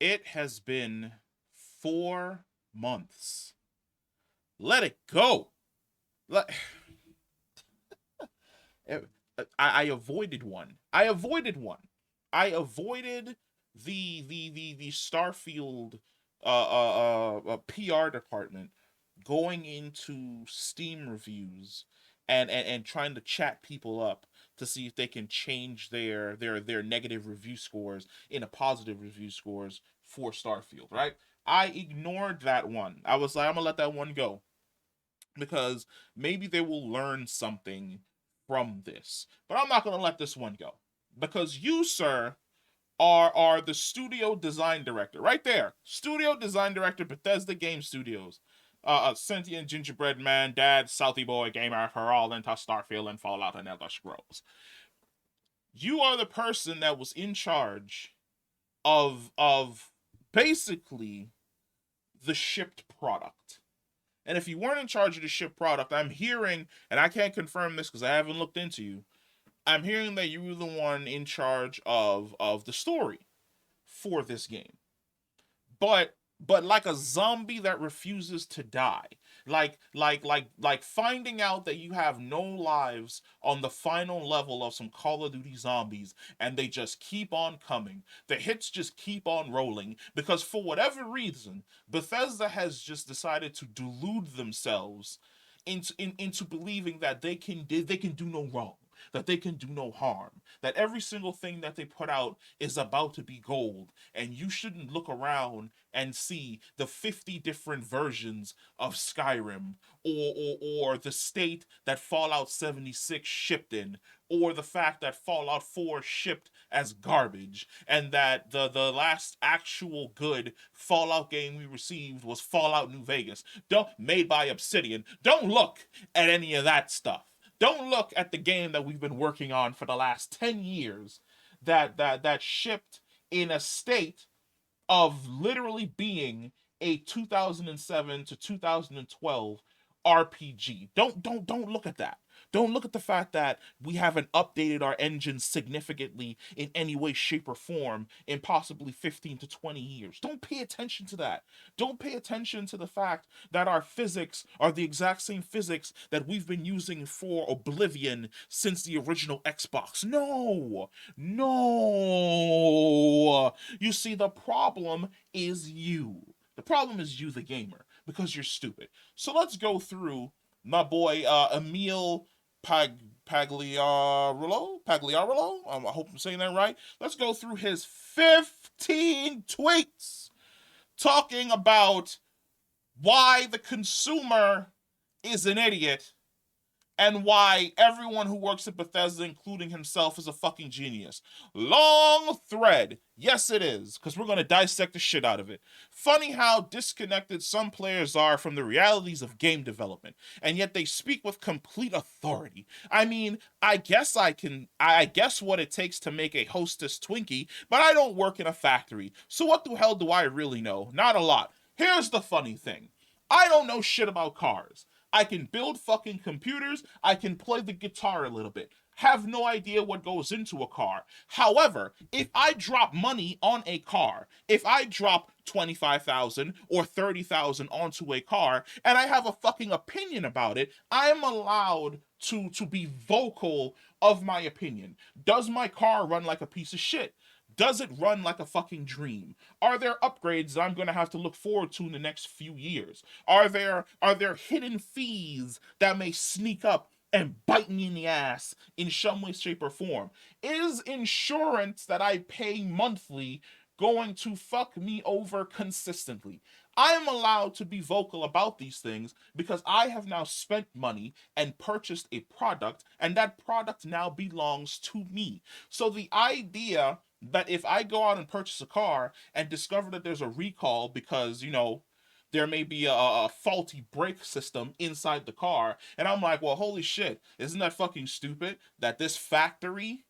It has been 4 months. Let it go. Let, I avoided one. I avoided one. I avoided the Starfield PR department going into Steam reviews and trying to chat people up to see if they can change their negative review scores into positive review scores for Starfield, right? I ignored that one. I was like, I'm gonna let that one go because maybe they will learn something from this. But I'm not going to let this one go because you, sir, are the studio design director right there. Studio design director, Bethesda Game Studios. Sentient Gingerbread Man, Dad, Southie Boy, Gamer for all into Starfield and Fallout and Elder Scrolls. You are the person that was in charge of basically the shipped product. And if you weren't in charge of the ship product, I'm hearing, and I can't confirm this because I haven't looked into you. I'm hearing that you were the one in charge of the story for this game. But like a zombie that refuses to die. Like finding out that you have no lives on the final level of some Call of Duty zombies and they just keep on coming. The hits just keep on rolling because for whatever reason, Bethesda has just decided to delude themselves into believing that they can do no wrong, that they can do no harm, that every single thing that they put out is about to be gold, and you shouldn't look around and see the 50 different versions of Skyrim, or the state that Fallout 76 shipped in, or the fact that Fallout 4 shipped as garbage, and that the last actual good Fallout game we received was Fallout New Vegas, don't made by Obsidian. Don't look at any of that stuff. Don't look at the game that we've been working on for the last 10 years that shipped in a state of literally being a 2007 to 2012 RPG. Don't look at that. Don't look at the fact that we haven't updated our engine significantly in any way, shape, or form in possibly 15 to 20 years. Don't pay attention to that. Don't pay attention to the fact that our physics are the exact same physics that we've been using for Oblivion since the original Xbox. No, no. You see, the problem is you. The problem is you, the gamer, because you're stupid. So let's go through my boy Emil Pagliarulo. I hope I'm saying that right. Let's go through his 15 tweets talking about why the consumer is an idiot and why everyone who works at Bethesda, including himself, is a fucking genius. Long thread. Yes, it is, because we're going to dissect the shit out of it. Funny how disconnected some players are from the realities of game development, and yet they speak with complete authority. I mean, I guess what it takes to make a hostess Twinkie, but I don't work in a factory, so what the hell do I really know? Not a lot. Here's the funny thing. I don't know shit about cars. I can build fucking computers. I can play the guitar a little bit. Have no idea what goes into a car. However, if I drop money on a car, if I drop 25,000 or 30,000 onto a car and I have a fucking opinion about it, I'm allowed to be vocal of my opinion. Does my car run like a piece of shit? Does it run like a fucking dream? Are there upgrades that I'm going to have to look forward to in the next few years? Are there hidden fees that may sneak up and bite me in the ass in some way, shape, or form? Is insurance that I pay monthly going to fuck me over consistently? I am allowed to be vocal about these things because I have now spent money and purchased a product, and that product now belongs to me. So the idea that if I go out and purchase a car and discover that there's a recall because, there may be a faulty brake system inside the car, and I'm like, well, holy shit, isn't that fucking stupid that this factory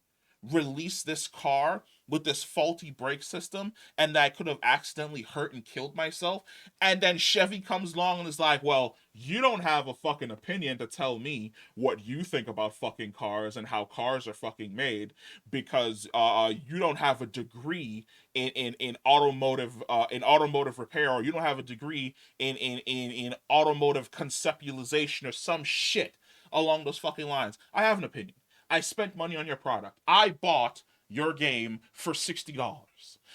released this car with this faulty brake system and that I could have accidentally hurt and killed myself. And then Chevy comes along and is like, well, you don't have a fucking opinion to tell me what you think about fucking cars and how cars are fucking made because you don't have a degree in automotive in automotive repair, or you don't have a degree in automotive conceptualization or some shit along those fucking lines. I have an opinion. I spent money on your product. I bought your game for $60.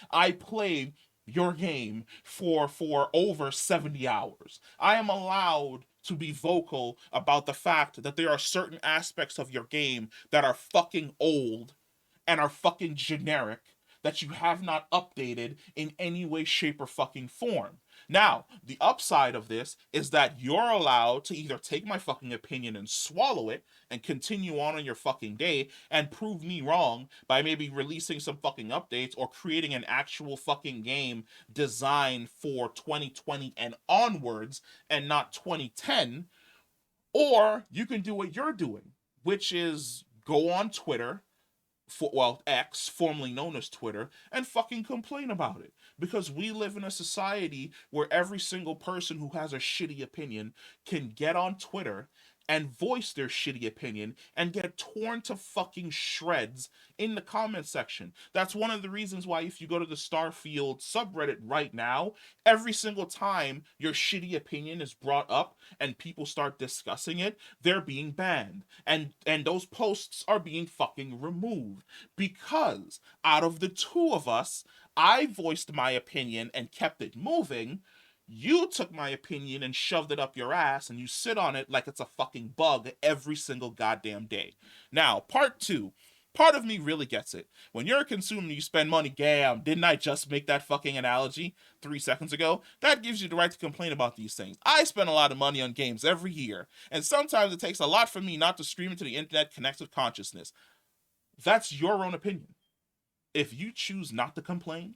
I played your game for over 70 hours. I am allowed to be vocal about the fact that there are certain aspects of your game that are fucking old and are fucking generic that you have not updated in any way, shape, or fucking form. Now, the upside of this is that you're allowed to either take my fucking opinion and swallow it and continue on your fucking day and prove me wrong by maybe releasing some fucking updates or creating an actual fucking game designed for 2020 and onwards and not 2010. Or you can do what you're doing, which is go on Twitter, X, formerly known as Twitter, and fucking complain about it. Because we live in a society where every single person who has a shitty opinion can get on Twitter and voice their shitty opinion and get torn to fucking shreds in the comment section. That's one of the reasons why if you go to the Starfield subreddit right now, every single time your shitty opinion is brought up and people start discussing it, they're being banned. And those posts are being fucking removed. Because out of the two of us, I voiced my opinion and kept it moving. You took my opinion and shoved it up your ass, and you sit on it like it's a fucking bug every single goddamn day. Now, part two. Part of me really gets it. When you're a consumer, you spend money. Damn, didn't I just make that fucking analogy 3 seconds ago? That gives you the right to complain about these things. I spend a lot of money on games every year, and sometimes it takes a lot for me not to scream into the internet connected consciousness. That's your own opinion. If you choose not to complain,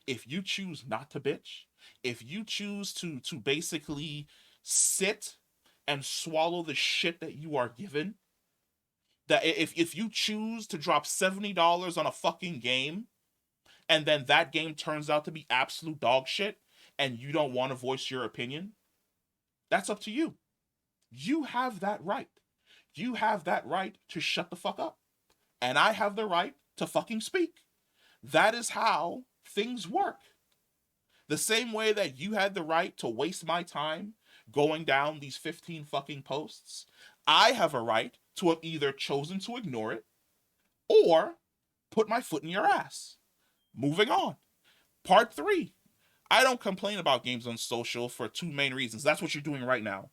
if you choose not to bitch, if you choose to basically sit and swallow the shit that you are given, that if you choose to drop $70 on a fucking game and then that game turns out to be absolute dog shit and you don't want to voice your opinion, that's up to you. You have that right. You have that right to shut the fuck up. And I have the right to fucking speak. That is how things work. The same way that you had the right to waste my time going down these 15 fucking posts, I have a right to have either chosen to ignore it or put my foot in your ass. Moving on. Part three. I don't complain about games on social for two main reasons. That's what you're doing right now.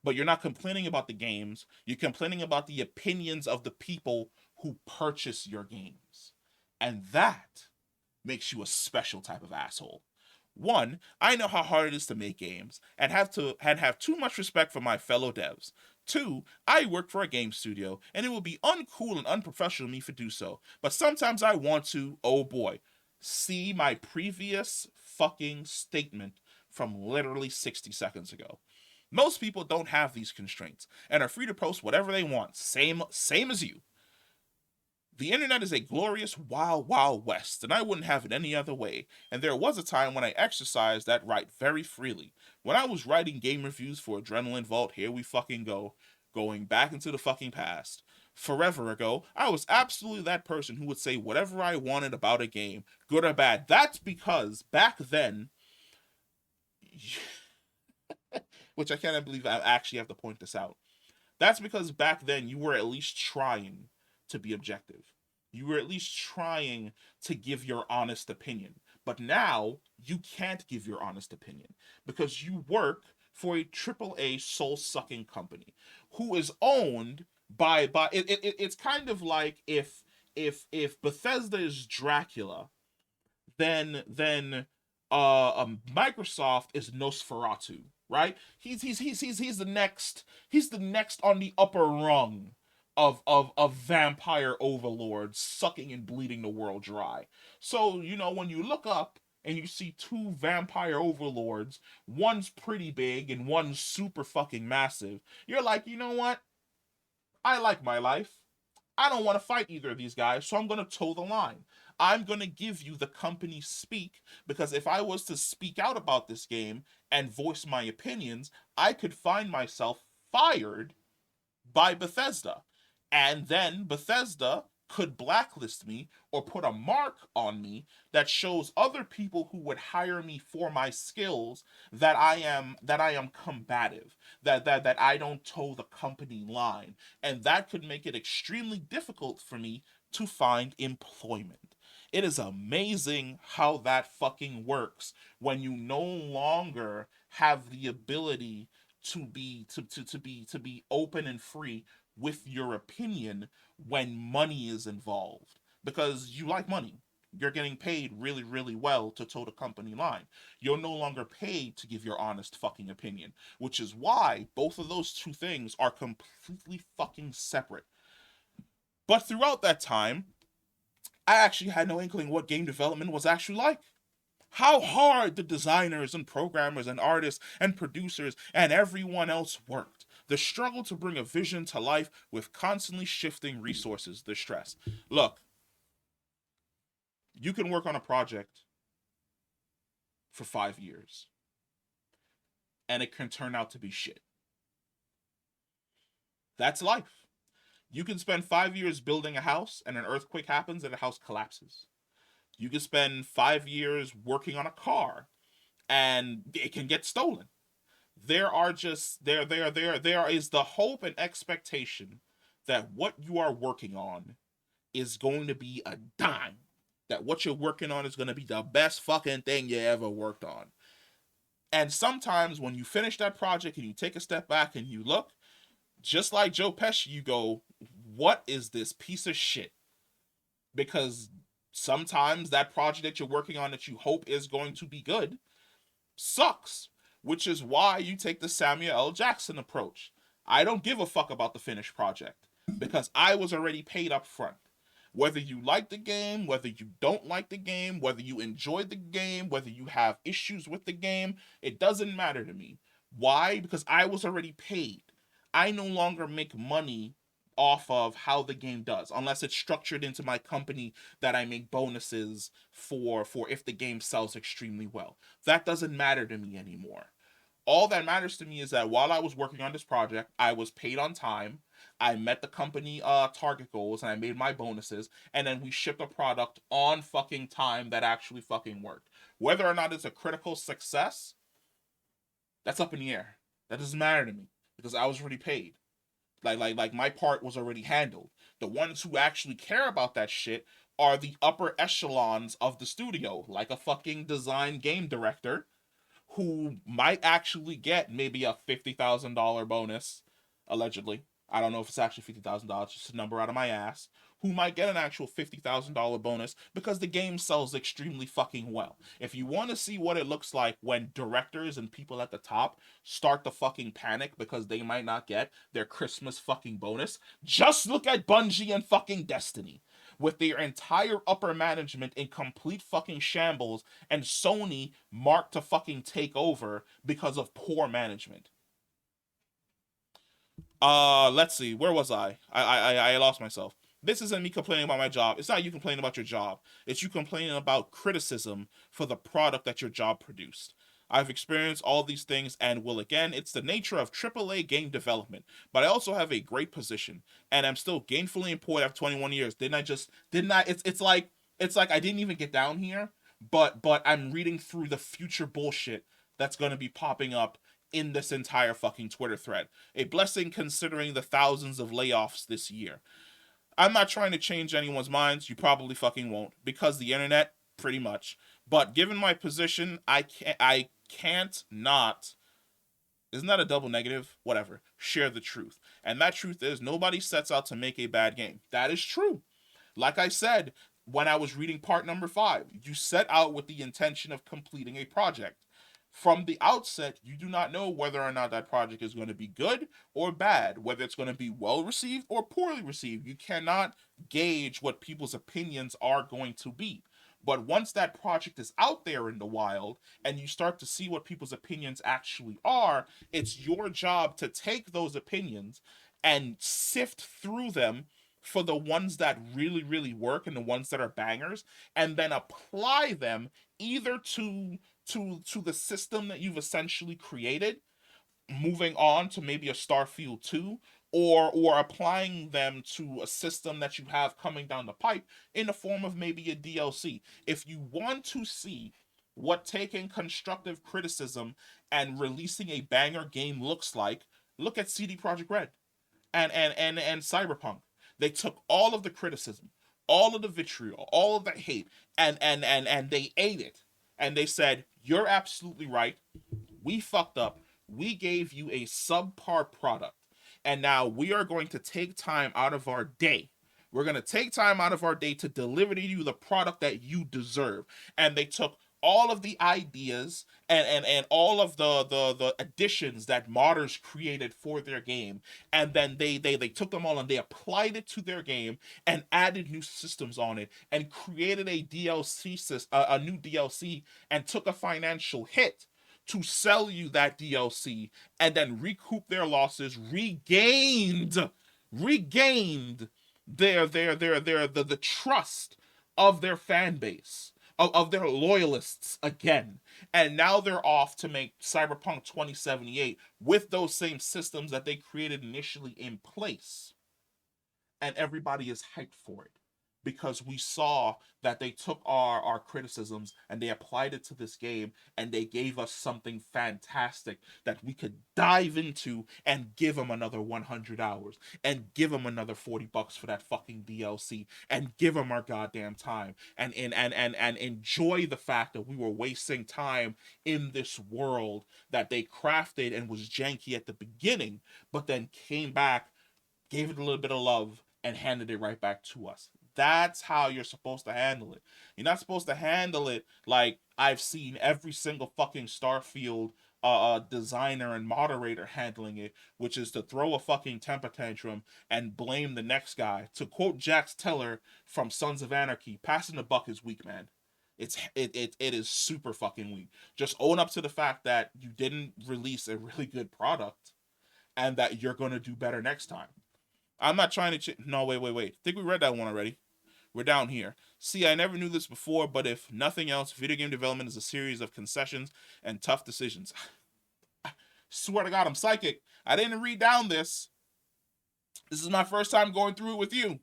But you're not complaining about the games. You're complaining about the opinions of the people who purchase your games. And that makes you a special type of asshole. One, I know how hard it is to make games and have too much respect for my fellow devs. Two, I work for a game studio and it would be uncool and unprofessional of me to do so. But sometimes I want to, oh boy, see my previous fucking statement from literally 60 seconds ago. Most people don't have these constraints and are free to post whatever they want, same as you. The internet is a glorious wild, wild west, and I wouldn't have it any other way. And there was a time when I exercised that right very freely. When I was writing game reviews for Adrenaline Vault, here we fucking go, going back into the fucking past. Forever ago, I was absolutely that person who would say whatever I wanted about a game, good or bad. That's because back then, which I cannot believe I actually have to point this out. That's because back then you were at least trying to be objective. You were at least trying to give your honest opinion. But now you can't give your honest opinion because you work for a AAA soul-sucking company who is owned by it's kind of like if Bethesda is Dracula, then Microsoft is Nosferatu, right? He's the next on the upper rung of vampire overlords sucking and bleeding the world dry. So, when you look up and you see two vampire overlords, one's pretty big and one's super fucking massive, you're like, you know what? I like my life. I don't want to fight either of these guys, so I'm going to toe the line. I'm going to give you the company speak, because if I was to speak out about this game and voice my opinions, I could find myself fired by Bethesda. And then Bethesda could blacklist me or put a mark on me that shows other people who would hire me for my skills that I am combative, that I don't toe the company line, and that could make it extremely difficult for me to find employment. It is amazing how that fucking works when you no longer have the ability to be open and free with your opinion when money is involved, because you like money. You're getting paid really, really well to toe the company line. You're no longer paid to give your honest fucking opinion, which is why both of those two things are completely fucking separate. But throughout that time, I actually had no inkling what game development was actually like. How hard the designers and programmers and artists and producers and everyone else worked. The struggle to bring a vision to life with constantly shifting resources, the stress. Look, you can work on a project for 5 years and it can turn out to be shit. That's life. You can spend 5 years building a house and an earthquake happens and the house collapses. You can spend 5 years working on a car and it can get stolen. There is the hope and expectation that what you are working on is going to be a dime. That what you're working on is going to be the best fucking thing you ever worked on. And sometimes when you finish that project and you take a step back and you look, just like Joe Pesci, you go, what is this piece of shit? Because sometimes that project that you're working on that you hope is going to be good sucks, which is why you take the Samuel L. Jackson approach. I don't give a fuck about the finished project because I was already paid up front. Whether you like the game, whether you don't like the game, whether you enjoyed the game, whether you have issues with the game, it doesn't matter to me. Why? Because I was already paid. I no longer make money off of how the game does unless it's structured into my company that I make bonuses for if the game sells extremely well. That doesn't matter to me anymore. All that matters to me is that while I was working on this project, I was paid on time. I met the company target goals and I made my bonuses, and then we shipped a product on fucking time that actually fucking worked. Whether or not it's a critical success, that's up in the air. That doesn't matter to me because I was already paid. Like my part was already handled. The ones who actually care about that shit are the upper echelons of the studio, like a fucking design game director who might actually get maybe a $50,000 bonus, allegedly. I don't know if it's actually $50,000, just a number out of my ass. Who might get an actual $50,000 bonus because the game sells extremely fucking well. If you want to see what it looks like when directors and people at the top start to fucking panic because they might not get their Christmas fucking bonus, just look at Bungie and fucking Destiny with their entire upper management in complete fucking shambles and Sony marked to fucking take over because of poor management. Let's see. Where was I? I lost myself. This isn't me complaining about my job. It's not you complaining about your job. It's you complaining about criticism for the product that your job produced. I've experienced all these things and will again. It's the nature of AAA game development. But I also have a great position and I'm still gainfully employed after 21 years. Didn't I it's like I didn't even get down here, but I'm reading through the future bullshit that's going to be popping up in this entire fucking Twitter thread. A blessing considering the thousands of layoffs this year. I'm not trying to change anyone's minds. You probably fucking won't because the internet, pretty much. But given my position, I can't not. Isn't that a double negative? Whatever. Share the truth. And that truth is nobody sets out to make a bad game. That is true. Like I said when I was reading part number 5, you set out with the intention of completing a project. From the outset, you do not know whether or not that project is going to be good or bad, whether it's going to be well received or poorly received. You cannot gauge what people's opinions are going to be. But once that project is out there in the wild and you start to see what people's opinions actually are, it's your job to take those opinions and sift through them for the ones that really really work and the ones that are bangers, and then apply them either to the system that you've essentially created, moving on to maybe a Starfield 2, or applying them to a system that you have coming down the pipe in the form of maybe a DLC. If you want to see what taking constructive criticism and releasing a banger game looks like, look at CD Projekt Red and Cyberpunk. They took all of the criticism, all of the vitriol, all of the hate, and they ate it. And they said, "You're absolutely right. We fucked up. We gave you a subpar product. And now we are going to take time out of our day. We're going to take time out of our day to deliver to you the product that you deserve." And they took all of the ideas and all of the additions that modders created for their game, and then they took them all and they applied it to their game and added new systems on it and created a DLC a new DLC, and took a financial hit to sell you that DLC, and then recoup their losses, regained the trust of their fan base, of their loyalists again. And now they're off to make Cyberpunk 2078 with those same systems that they created initially in place, and everybody is hyped for it because we saw that they took our criticisms and they applied it to this game, and they gave us something fantastic that we could dive into and give them another 100 hours and give them another $40 for that fucking DLC and give them our goddamn time and enjoy the fact that we were wasting time in this world that they crafted and was janky at the beginning, but then came back, gave it a little bit of love, and handed it right back to us. That's how you're supposed to handle it. You're not supposed to handle it like I've seen every single fucking Starfield designer and moderator handling it, which is to throw a fucking temper tantrum and blame the next guy. To quote Jax Teller from Sons of Anarchy, passing the buck is weak, man. It is super fucking weak. Just own up to the fact that you didn't release a really good product and that you're gonna do better next time. I'm not trying to. No, wait. I think we read that one already. We're down here. See, I never knew this before, but if nothing else, video game development is a series of concessions and tough decisions. Swear to God, I'm psychic. I didn't read down this. This is my first time going through it with you.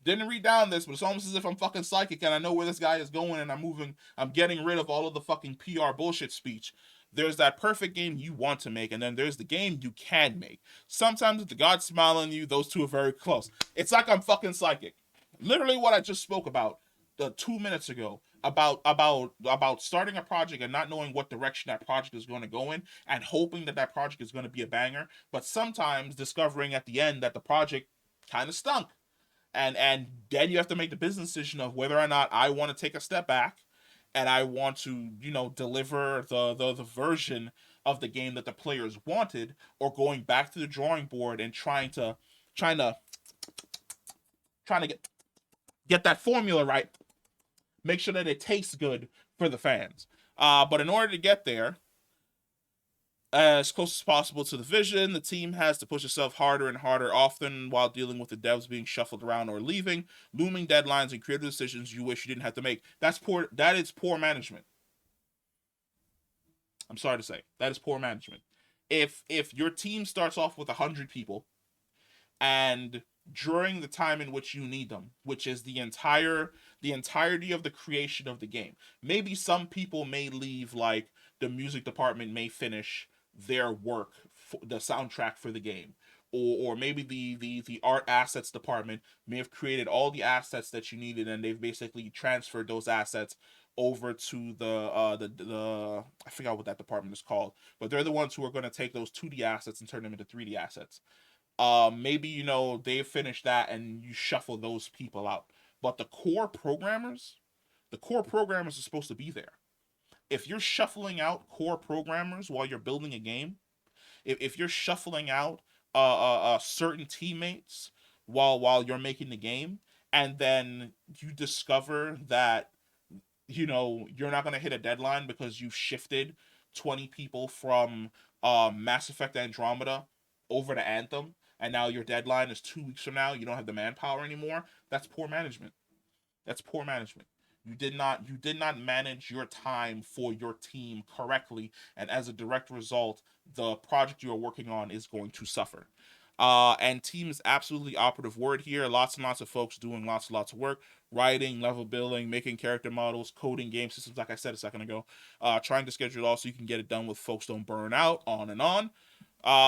Didn't read down this, but it's almost as if I'm fucking psychic and I know where this guy is going, and I'm getting rid of all of the fucking PR bullshit speech. There's that perfect game you want to make, and then there's the game you can make. Sometimes with the God smile on you, those two are very close. It's like I'm fucking psychic. Literally what I just spoke about 2 minutes ago about starting a project and not knowing what direction that project is going to go in, and hoping that that project is going to be a banger, but sometimes discovering at the end that the project kind of stunk, and then you have to make the business decision of whether or not I want to take a step back and I want to, deliver the version of the game that the players wanted, or going back to the drawing board and trying to trying to get that formula right, make sure that it tastes good for the fans. But in order to get there, as close as possible to the vision, the team has to push itself harder and harder, often while dealing with the devs being shuffled around or leaving, looming deadlines, and creative decisions you wish you didn't have to make. That's poor. That is poor management. I'm sorry to say, that is poor management. If your team starts off with 100 people, and during the time in which you need them, which is the entirety of the creation of the game, maybe some people may leave, like the music department may finish their work for the soundtrack for the game, or maybe the art assets department may have created all the assets that you needed, and they've basically transferred those assets over to the I forgot what that department is called, but they're the ones who are going to take those 2D assets and turn them into 3D assets. Maybe they finish that and you shuffle those people out, but the core programmers are supposed to be there. If you're shuffling out core programmers while you're building a game, if you're shuffling out certain teammates while you're making the game, and then you discover that you're not going to hit a deadline because you've shifted 20 people from Mass Effect Andromeda over to Anthem, and now your deadline is 2 weeks from now, you don't have the manpower anymore. That's poor management. That's poor management. You did not manage your time for your team correctly, and as a direct result, the project you are working on is going to suffer. And team is absolutely operative word here. Lots and lots of folks doing lots and lots of work, writing, level building, making character models, coding game systems, like I said a second ago. Trying to schedule it all so you can get it done with folks don't burn out, on and on.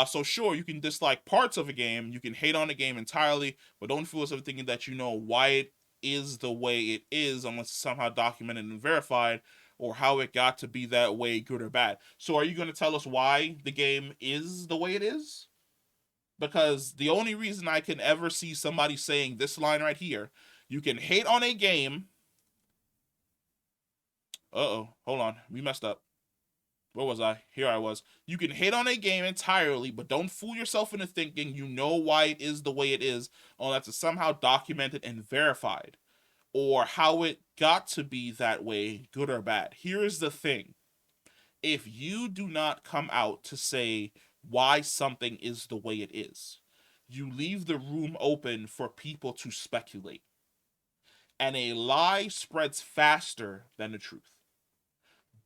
So sure, you can dislike parts of a game, you can hate on a game entirely, but don't fool yourself thinking that you know why it is the way it is unless it's somehow documented and verified, or how it got to be that way, good or bad. So are you going to tell us why the game is the way it is? Because the only reason I can ever see somebody saying this line right here, you can hate on a game. Uh-oh, hold on, we messed up. Where was I? Here I was. You can hate on a game entirely, but don't fool yourself into thinking you know why it is the way it is, unless it's somehow documented and verified, or how it got to be that way, good or bad. Here is the thing. If you do not come out to say why something is the way it is, you leave the room open for people to speculate. And a lie spreads faster than the truth.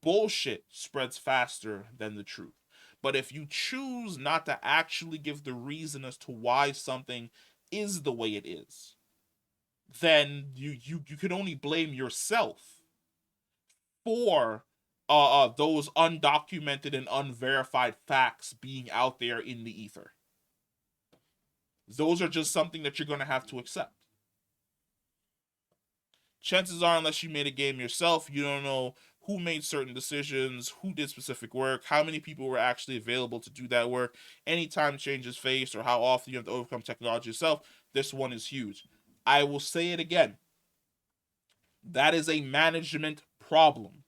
Bullshit spreads faster than the truth. But if you choose not to actually give the reason as to why something is the way it is, then you can only blame yourself for those undocumented and unverified facts being out there in the ether. Those are just something that you're going to have to accept. Chances are, unless you made a game yourself, you don't know who made certain decisions, who did specific work, how many people were actually available to do that work, any time changes faced, or how often you have to overcome technology yourself. This one is huge. I will say it again. That is a management problem.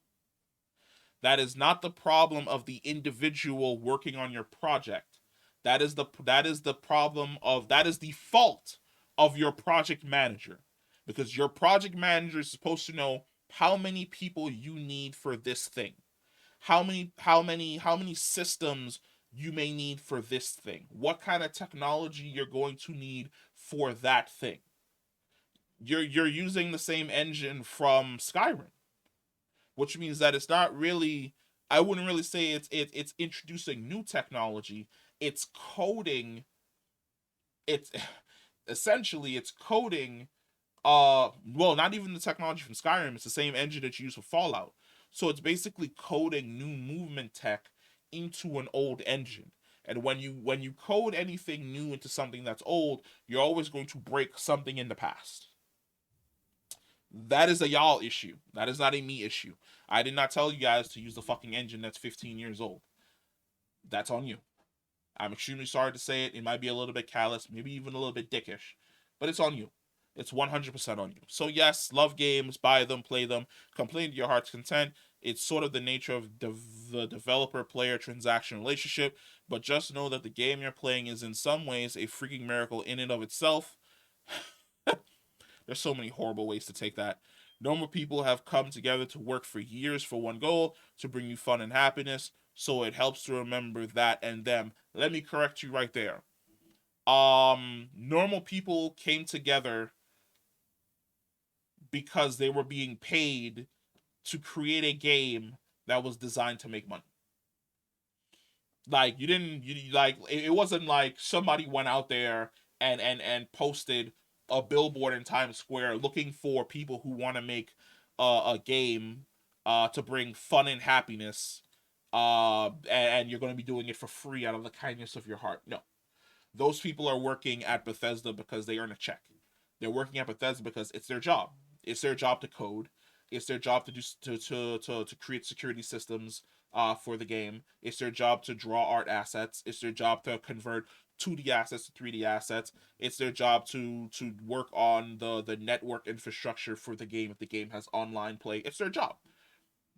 That is not the problem of the individual working on your project. That is the problem of that is the fault of your project manager, because your project manager is supposed to know how many people you need for this thing, how many systems you may need for this thing, what kind of technology you're going to need for that thing. You're using the same engine from Skyrim, which means that it's not really, I wouldn't really say it's introducing new technology. It's coding, it's essentially it's coding, well, not even the technology from Skyrim, it's the same engine that you use for Fallout. So it's basically coding new movement tech into an old engine. And when you code anything new into something that's old, you're always going to break something in the past. That is a y'all issue. That is not a me issue. I did not tell you guys to use the fucking engine that's 15 years old. That's on you. I'm extremely sorry to say it. It might be a little bit callous, maybe even a little bit dickish, but it's on you. It's 100% on you. So yes, love games, buy them, play them, complain to your heart's content. It's sort of the nature of the developer-player transaction relationship, but just know that the game you're playing is in some ways a freaking miracle in and of itself. There's so many horrible ways to take that. Normal people have come together to work for years for one goal, to bring you fun and happiness, so it helps to remember that and them. Let me correct you right there. Normal people came together because they were being paid to create a game that was designed to make money. Like you didn't you like it wasn't like somebody went out there and posted a billboard in Times Square looking for people who want to make a game to bring fun and happiness, and you're going to be doing it for free out of the kindness of your heart. No, those people are working at Bethesda because they earn a check. They're working at Bethesda because it's their job. It's their job to code. It's their job to do to create security systems for the game. It's their job to draw art assets. It's their job to convert 2D assets to 3D assets. It's their job to work on the network infrastructure for the game if the game has online play. It's their job.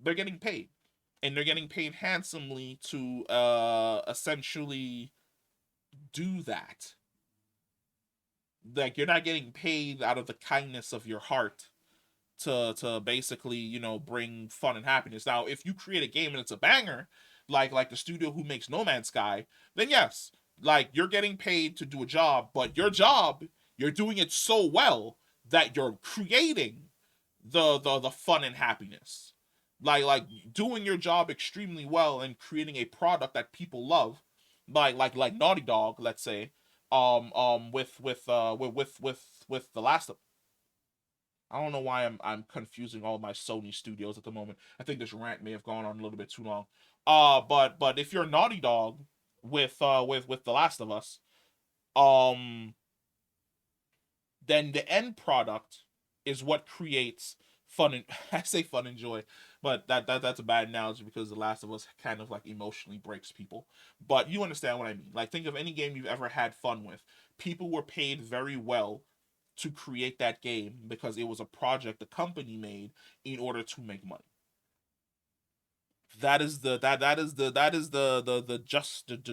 They're getting paid, and they're getting paid handsomely to essentially do that. Like you're not getting paid out of the kindness of your heart to basically bring fun and happiness. Now, if you create a game and it's a banger, like the studio who makes No Man's Sky, then yes, Like, you're getting paid to do a job, but your job, you're doing it so well that you're creating the fun and happiness. Like doing your job extremely well and creating a product that people love, like Naughty Dog, let's say, with the last of. I don't know why I'm confusing all my Sony studios at the moment. I think this rant may have gone on a little bit too long. But if you're Naughty Dog with The Last of Us, um then the end product is what creates fun and I say fun and joy, but that's a bad analogy because The Last of Us kind of like emotionally breaks people. But you understand what I mean. Like, think of any game you've ever had fun with. People were paid very well to create that game because it was a project the company made in order to make money. That is the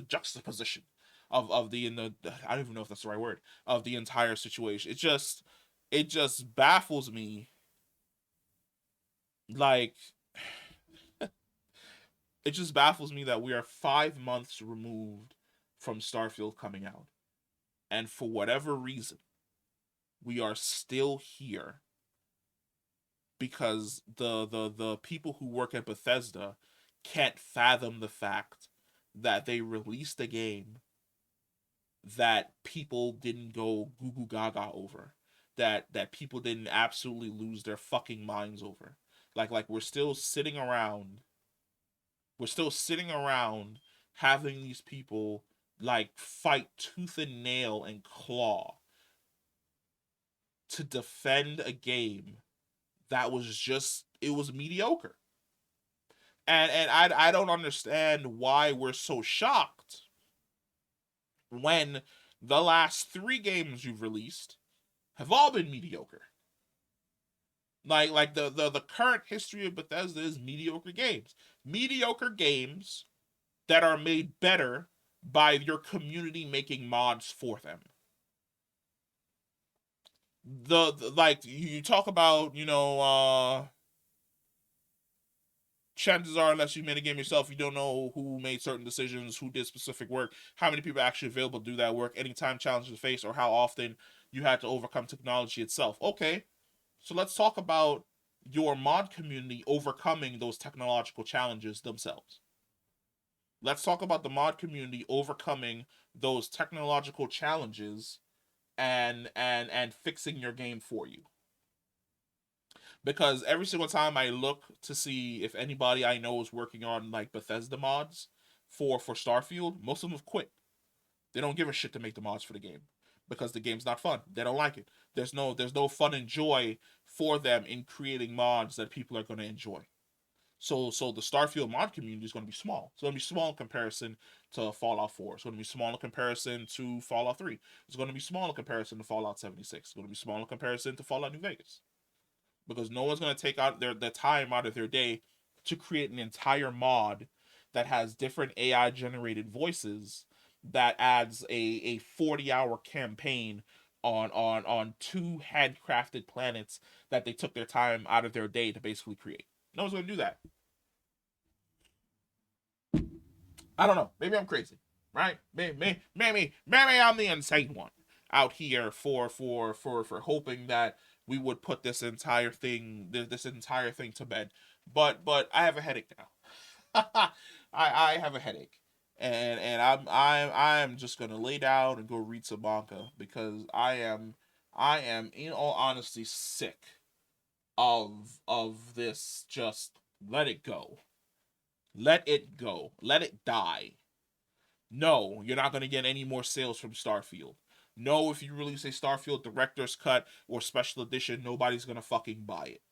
juxtaposition of the in the I don't even know if that's the right word, of the entire situation. It just baffles me. Like, it just baffles me that we are 5 months removed from Starfield coming out, and for whatever reason, we are still here because the people who work at Bethesda can't fathom the fact that they released a game that people didn't go goo goo gaga over, that people didn't absolutely lose their fucking minds over. Like we're still sitting around having these people like fight tooth and nail and claw to defend a game that was just, it was mediocre. And I don't understand why we're so shocked when the last three games you've released have all been mediocre. Like the current history of Bethesda is mediocre games. Mediocre games that are made better by your community making mods for them. Like, you talk about, chances are, unless you made a game yourself, you don't know who made certain decisions, who did specific work, how many people are actually available to do that work, any time challenges face, or how often you had to overcome technology itself. Okay, so let's talk about your mod community overcoming those technological challenges themselves. Let's talk about the mod community overcoming those technological challenges and fixing your game for you. Because every single time I look to see if anybody I know is working on like Bethesda mods for Starfield, most of them have quit. They don't give a shit to make the mods for the game because the game's not fun. They don't like it. There's no fun and joy for them in creating mods that people are going to enjoy. So the Starfield mod community is going to be small. It's going to be small in comparison to Fallout 4. It's going to be small in comparison to Fallout 3. It's going to be small in comparison to Fallout 76. It's going to be small in comparison to Fallout New Vegas, because no one's going to take out their time out of their day to create an entire mod that has different AI generated voices, that adds a 40-hour campaign on two handcrafted planets that they took their time out of their day to basically create. No one's going to do that. I don't know. Maybe I'm crazy, right? Maybe I'm the insane one out here for hoping that we would put this entire thing to bed. But I have a headache now. I have a headache, and I'm just gonna lay down and go read some manga because I am in all honesty sick of this. Just let it go. Let it go. Let it die. No, you're not going to get any more sales from Starfield. No, if you release a Starfield director's cut or special edition, nobody's going to fucking buy it.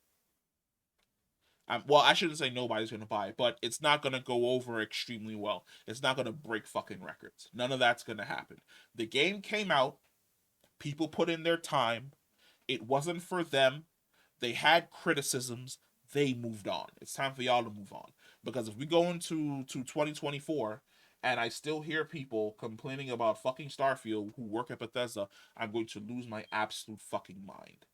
Well, I shouldn't say nobody's going to buy it, but it's not going to go over extremely well. It's not going to break fucking records. None of that's going to happen. The game came out, people put in their time. It wasn't for them. They had criticisms. They moved on. It's time for y'all to move on. Because if we go into 2024 and I still hear people complaining about fucking Starfield who work at Bethesda, I'm going to lose my absolute fucking mind.